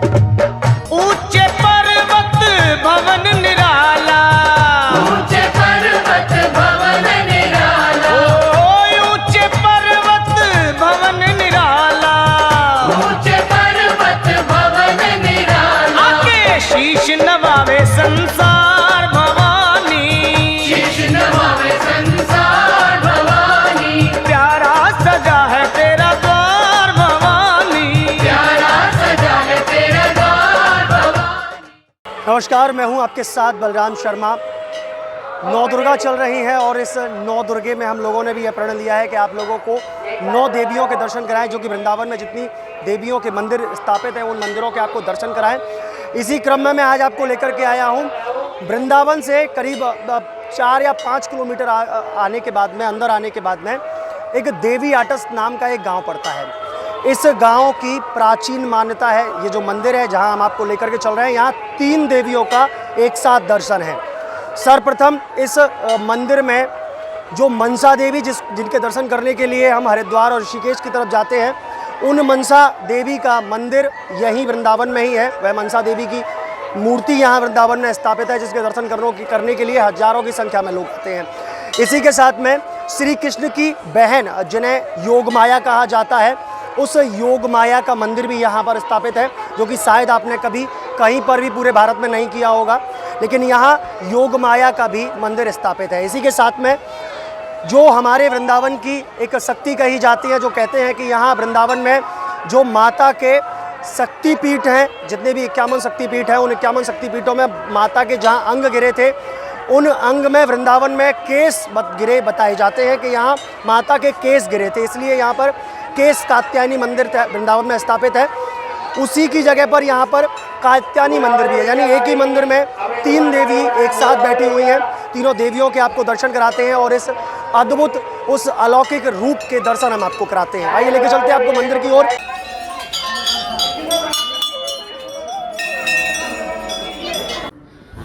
ऊंचे पर्वत भवन निराला, ऊंचे पर्वत भवन निराला, ऊंचे पर्वत भवन निराला, ऊंचे पर्वत भवन निराला, आके शीश नवावे संसार भवानी, शीश नवावे संसार भवानी, प्यारा सजा है तेरा द्वार भवानी, प्यारा सजा है तेरा द्वार भवानी। नमस्कार, मैं हूं आपके साथ बलराम शर्मा। नौ दुर्गा चल रही हैं और इस नौ दुर्गे में हम लोगों ने भी यह प्रण लिया है कि आप लोगों को नौ देवियों के दर्शन कराएं, जो कि वृंदावन में जितनी देवियों के मंदिर स्थापित हैं उन मंदिरों के आपको दर्शन कराएं। इसी क्रम में मैं आज आपको लेकर के आया हूं वृंदावन से करीब 4 या 5 किलोमीटर आने के बाद में, अंदर आने के बाद में एक देवी आटस नाम का एक गाँव पड़ता है। इस गांव की प्राचीन मान्यता है, ये जो मंदिर है जहां हम आपको लेकर के चल रहे हैं, यहाँ 3 देवियों का एक साथ दर्शन है। सर्वप्रथम इस मंदिर में जो मनसा देवी जिनके दर्शन करने के लिए हम हरिद्वार और ऋषिकेश की तरफ जाते हैं, उन मनसा देवी का मंदिर यहीं वृंदावन में ही है। वह मनसा देवी की मूर्ति यहाँ वृंदावन में स्थापित है, जिसके दर्शन करने के लिए हजारों की संख्या में लोग आते हैं। इसी के साथ में श्री कृष्ण की बहन, जिन्हें योग माया कहा जाता है, उस योग माया का मंदिर भी यहाँ पर स्थापित है, जो कि शायद आपने कभी कहीं पर भी पूरे भारत में नहीं किया होगा, लेकिन यहाँ योग माया का भी मंदिर स्थापित है। इसी के साथ में जो हमारे वृंदावन की एक शक्ति कही जाती है, जो कहते हैं कि यहाँ वृंदावन में जो माता के शक्तिपीठ हैं, जितने भी 51 शक्तिपीठ हैं, उन 51 शक्तिपीठों में माता के जहाँ अंग गिरे थे, उन अंग में वृंदावन में केस गिरे बताए जाते हैं कि यहाँ माता के केस गिरे थे, इसलिए यहाँ पर केस कात्यायनी मंदिर वृंदावन में स्थापित है। उसी की जगह पर यहाँ पर कात्यायनी मंदिर भी है, यानी एक ही मंदिर में 3 देवी एक साथ बैठी हुई हैं। तीनों देवियों के आपको दर्शन कराते हैं और इस अद्भुत, उस अलौकिक रूप के दर्शन हम आपको कराते हैं। आइए लेके चलते हैं आपको मंदिर की ओर।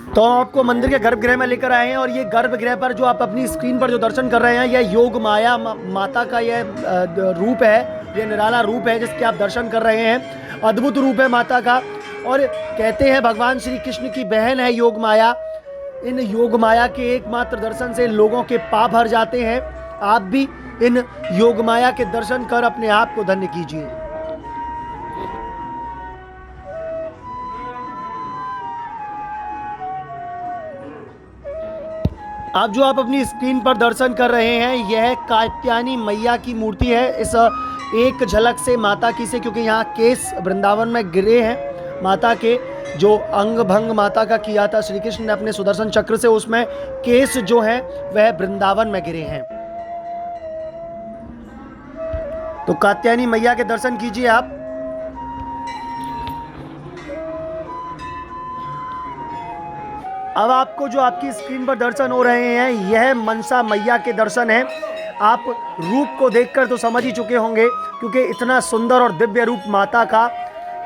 तो हम आपको मंदिर के गर्भगृह में लेकर आए हैं और ये गर्भगृह पर जो आप अपनी स्क्रीन पर जो दर्शन कर रहे हैं, यह योग माया माता का यह रूप है, यह निराला रूप है जिसके आप दर्शन कर रहे हैं। अद्भुत रूप है माता का, और कहते हैं भगवान श्री कृष्ण की बहन है योग माया। इन योग माया के एकमात्र दर्शन से लोगों के पाप हर जाते हैं। आप भी इन योग माया के दर्शन कर अपने आप को धन्य कीजिए। अब जो आप अपनी स्क्रीन पर दर्शन कर रहे हैं, यह कात्यायनी मैया की मूर्ति है। इस एक झलक से माता की से, क्योंकि यहाँ केस वृंदावन में गिरे हैं माता के, जो अंग भंग माता का किया था श्री कृष्ण ने अपने सुदर्शन चक्र से, उसमें केस जो है वह वृंदावन में गिरे हैं। तो कात्यायनी मैया के दर्शन कीजिए आप। अब आपको जो आपकी स्क्रीन पर दर्शन हो रहे हैं, यह मनसा मैया के दर्शन हैं। आप रूप को देखकर तो समझ ही चुके होंगे, क्योंकि इतना सुंदर और दिव्य रूप माता का।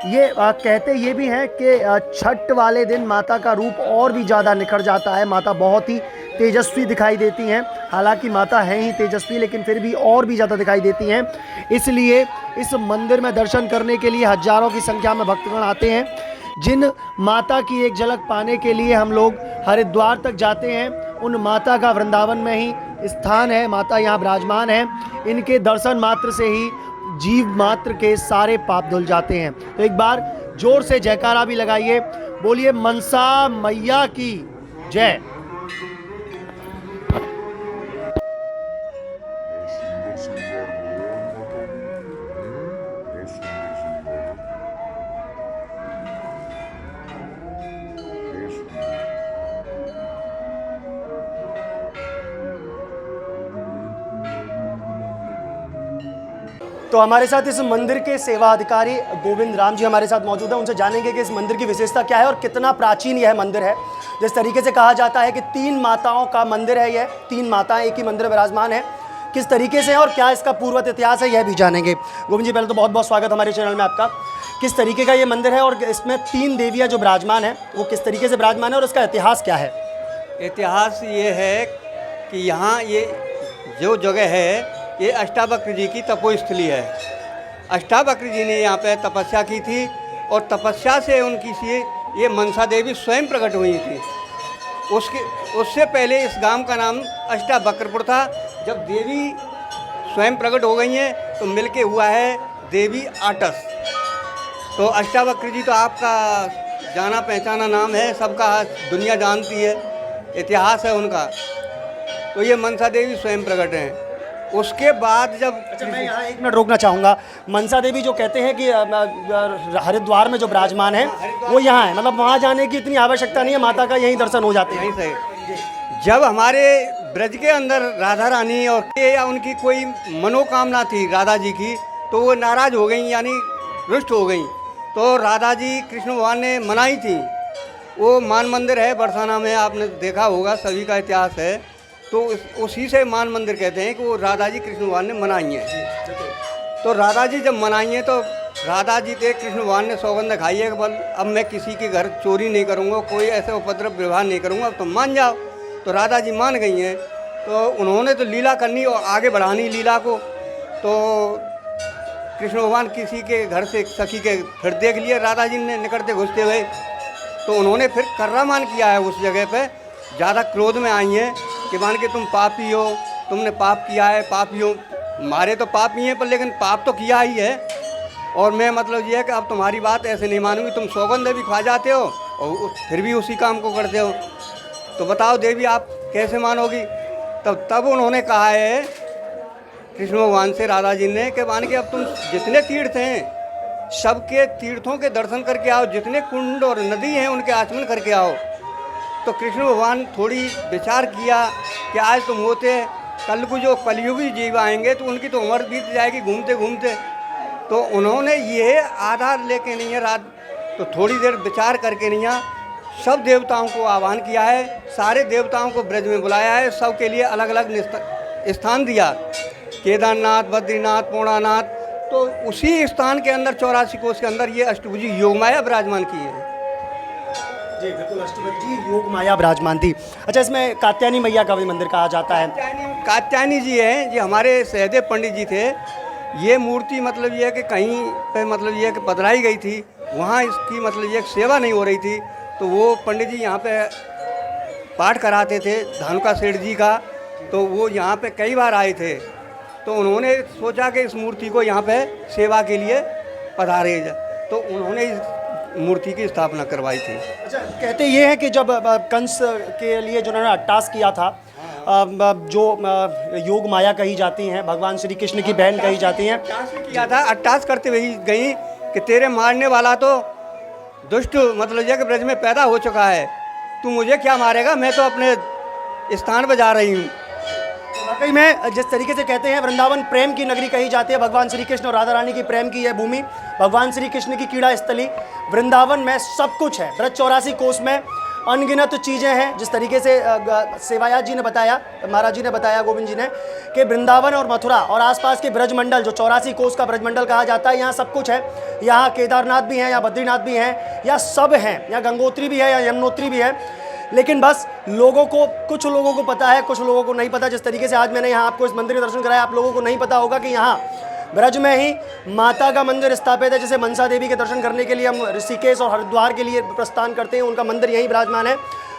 ये कहते ये भी हैं कि छठ वाले दिन माता का रूप और भी ज़्यादा निखर जाता है। माता बहुत ही तेजस्वी दिखाई देती हैं, हालांकि माता है ही तेजस्वी, लेकिन फिर भी और भी ज़्यादा दिखाई देती हैं। इसलिए इस मंदिर में दर्शन करने के लिए हजारों की संख्या में भक्तगण आते हैं। जिन माता की एक झलक पाने के लिए हम लोग हरिद्वार तक जाते हैं, उन माता का वृंदावन में ही स्थान है। माता यहाँ विराजमान है। इनके दर्शन मात्र से ही जीव मात्र के सारे पाप धुल जाते हैं। तो एक बार जोर से जयकारा भी लगाइए, बोलिए मनसा मैया की जय। तो हमारे साथ इस मंदिर के सेवा अधिकारी गोविंद राम जी हमारे साथ मौजूद हैं। उनसे जानेंगे कि इस मंदिर की विशेषता क्या है और कितना प्राचीन यह मंदिर है। जिस तरीके से कहा जाता है कि 3 माताओं का मंदिर है, यह 3 माताएं एक ही मंदिर में विराजमान है, किस तरीके से है और क्या इसका पूर्वत इतिहास है, यह भी जानेंगे। गोविंद जी, पहले तो बहुत बहुत स्वागत हमारे चैनल में आपका। किस तरीके का ये मंदिर है और इसमें 3 देवियाँ जो विराजमान हैं वो किस तरीके से विराजमान है और इसका इतिहास क्या है? इतिहास ये है कि यहाँ ये जो जगह है ये अष्टावक्र जी की तपोस्थली है। अष्टावक्र जी ने यहाँ पे तपस्या की थी और तपस्या से उनकी सी ये मनसा देवी स्वयं प्रकट हुई थी। उससे पहले इस गांव का नाम अष्टावक्रपुर था। जब देवी स्वयं प्रकट हो गई हैं तो मिलके हुआ है देवी आटस। तो अष्टावक्र जी तो आपका जाना पहचाना नाम है, सबका दुनिया जानती है, इतिहास है उनका। तो ये मनसा देवी स्वयं प्रकट हैं। उसके बाद जब अच्छा, मैं यहाँ 1 मिनट रोकना चाहूँगा। मनसा देवी जो कहते हैं कि हरिद्वार में जो विराजमान है वो यहाँ है, मतलब वहाँ जाने की इतनी आवश्यकता नहीं है, माता का यहीं दर्शन हो जाते हैं। यहीं से जब हमारे ब्रज के अंदर राधा रानी और या उनकी कोई मनोकामना थी राधा जी की, तो वो नाराज़ हो गई, यानी रुष्ट हो गई। तो राधा जी कृष्ण भगवान ने मनाई थी। वो मान मंदिर है बरसाना में, आपने देखा होगा, सभी का इतिहास है। तो उसी से मान मंदिर कहते हैं कि वो राधा जी कृष्ण भगवान ने मनाई हैं। तो राधा जी जब मनाई हैं तो राधा जी के कृष्ण भगवान ने सौगंध खाई है कि बल अब मैं किसी के घर चोरी नहीं करूँगा, कोई ऐसे उपद्रव व्यवहार नहीं करूँगा, अब तो मान जाओ। तो राधा जी मान गई हैं। तो उन्होंने तो लीला करनी और आगे बढ़ानी लीला को। तो कृष्ण भगवान किसी के घर से सखी के फिर देख लिए राधा जी ने निकलते घुसते हुए। तो उन्होंने फिर कर्रामान किया है उस जगह पे, ज़्यादा क्रोध में आई हैं कि मान के तुम पापी हो, तुमने पाप किया है, पापी हो। मारे तो पाप ही हैं पर लेकिन पाप तो किया ही है। और मैं मतलब ये है कि अब तुम्हारी बात ऐसे नहीं मानूंगी, तुम सौगंध भी खा जाते हो और फिर भी उसी काम को करते हो। तो बताओ देवी आप कैसे मानोगी। तब उन्होंने कहा है कृष्ण भगवान से राधा जी ने कि मान के अब तुम जितने तीर्थ हैं सबके तीर्थों के दर्शन करके आओ, जितने कुंड और नदी हैं उनके आचमन करके आओ। तो कृष्ण भगवान थोड़ी विचार किया कि आज तुम होते, कल को जो कलयुगी जीव आएंगे तो उनकी तो उम्र बीत जाएगी घूमते घूमते। तो उन्होंने ये आधार लेके नहीं है रात, तो थोड़ी देर विचार करके नहीं है, सब देवताओं को आह्वान किया है, सारे देवताओं को ब्रज में बुलाया है, सब के लिए अलग अलग स्थान दिया, केदारनाथ, बद्रीनाथ, पूर्णानाथ। तो उसी स्थान के अंदर 84 कोष के अंदर ये अष्टभुजी योगमाया विराजमान की है। जी बिल्कुल, अष्टभुजी योगमाया विराजमान थी। अच्छा, इसमें कात्यायनी मैया का भी मंदिर कहा जाता है। कात्यायनी जी हैं, ये हमारे सहदेव पंडित जी थे। ये मूर्ति मतलब ये है कि कहीं पे मतलब ये है कि पधराई गई थी, वहाँ इसकी मतलब ये सेवा नहीं हो रही थी। तो वो पंडित जी यहाँ पे पाठ कराते थे धानुका सेठ जी का। तो वो यहाँ पे कई बार आए थे। तो उन्होंने सोचा कि इस मूर्ति को यहाँ पे सेवा के लिए पधारे, तो उन्होंने इस मूर्ति की स्थापना करवाई थी। अच्छा, कहते ये हैं कि जब कंस के लिए जो उन्होंने अट्टास किया था, जो योग माया कही जाती हैं, भगवान श्री कृष्ण की बहन कही जाती हैं, किया था, अट्टास करते हुए गई कि तेरे मारने वाला तो दुष्ट मतलब ये कि ब्रज में पैदा हो चुका है, तू मुझे क्या मारेगा, मैं तो अपने स्थान पर जा रही हूँ। वाकई में जिस तरीके से कहते हैं वृंदावन प्रेम की नगरी कही जाती है, भगवान श्री कृष्ण और राधा रानी की प्रेम की यह भूमि, भगवान श्री कृष्ण की क्रीड़ा स्थली, वृंदावन में सब कुछ है। ब्रज 84 कोस में अनगिनत चीज़ें हैं। जिस तरीके से सेवायात जी ने बताया, महाराज जी ने बताया, गोविंद जी ने, कि वृंदावन और मथुरा और आसपास के ब्रजमंडल जो 84 कोस का ब्रजमंडल कहा जाता है, यहाँ सब कुछ है। यहाँ केदारनाथ भी हैं, यहाँ बद्रीनाथ भी हैं, या सब हैं, यहाँ गंगोत्री भी है, या यमुनोत्री भी है। लेकिन बस लोगों को, कुछ लोगों को पता है, कुछ लोगों को नहीं पता। जिस तरीके से आज मैंने यहाँ आपको इस मंदिर के दर्शन कराया, आप लोगों को नहीं पता होगा कि यहाँ ब्रज में ही माता का मंदिर स्थापित है। जैसे मनसा देवी के दर्शन करने के लिए हम ऋषिकेश और हरिद्वार के लिए प्रस्थान करते हैं, उनका मंदिर यहीं विराजमान है,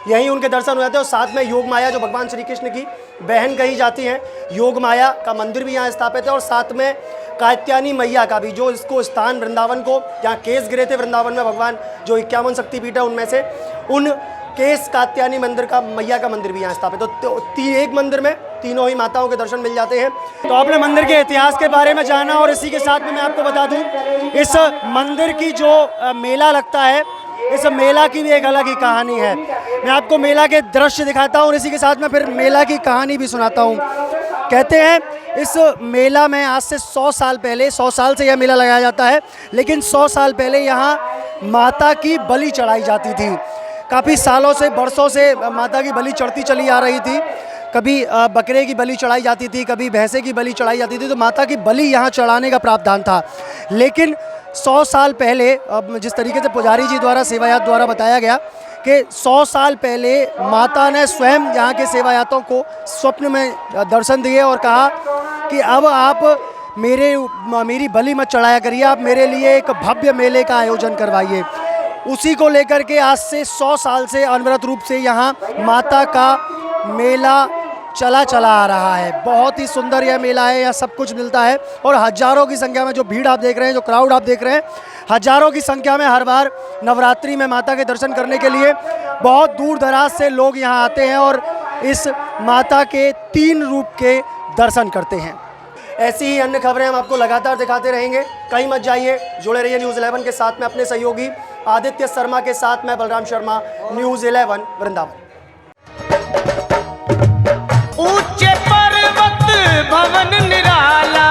यहीं उनके दर्शन हो जाते हैं। और साथ में योग माया जो भगवान श्री कृष्ण की बहन कही जाती हैं, योग माया का मंदिर भी यहाँ स्थापित है। और साथ में कात्यायनी मैया का भी, जो इसको स्थान वृंदावन को, जहाँ केस गिरे थे वृंदावन में भगवान, जो 51 शक्तिपीठ है उनमें से, उन केस कात्यायनी मंदिर का, मैया का मंदिर भी यहाँ स्थापित है। तो एक मंदिर में तीनों ही माताओं के दर्शन मिल जाते हैं। तो आपने मंदिर के इतिहास के बारे में जाना, और इसी के साथ में मैं आपको बता दूं, इस मंदिर की जो मेला लगता है, इस मेला की भी एक अलग ही कहानी है। मैं आपको मेला के दृश्य दिखाता हूँ और इसी के साथ में फिर मेला की कहानी भी सुनाता हूँ। कहते हैं इस मेला में आज से 100 साल पहले, 100 साल से यह मेला लगाया जाता है, लेकिन 100 साल पहले यहाँ माता की बलि चढ़ाई जाती थी। काफ़ी सालों से, बरसों से माता की बलि चढ़ती चली आ रही थी। कभी बकरे की बलि चढ़ाई जाती थी, कभी भैंसे की बलि चढ़ाई जाती थी। तो माता की बलि यहाँ चढ़ाने का प्रावधान था। लेकिन 100 साल पहले, जिस तरीके से पुजारी जी द्वारा, सेवायात द्वारा बताया गया कि 100 साल पहले माता ने स्वयं यहाँ के सेवायातों को स्वप्न में दर्शन दिए और कहा कि अब आप मेरी बलि मत चढ़ाया करिए, आप मेरे लिए एक भव्य मेले का आयोजन करवाइए। उसी को लेकर के आज से 100 साल से अनवरत रूप से यहाँ माता का मेला चला आ रहा है। बहुत ही सुंदर यह मेला है, यहाँ सब कुछ मिलता है और हजारों की संख्या में जो भीड़ आप देख रहे हैं, जो क्राउड आप देख रहे हैं, हजारों की संख्या में हर बार नवरात्रि में माता के दर्शन करने के लिए बहुत दूर दराज से लोग यहाँ आते हैं और इस माता के 3 रूप के दर्शन करते हैं। ऐसी ही अन्य खबरें हम आपको लगातार दिखाते रहेंगे, कहीं मत जाइए, जुड़े रहिए न्यूज़ 11 के साथ में अपने सहयोगी आदित्य शर्मा के साथ मैं बलराम शर्मा, न्यूज़ 11 वृंदावन। ऊंचे पर्वत भवन निराला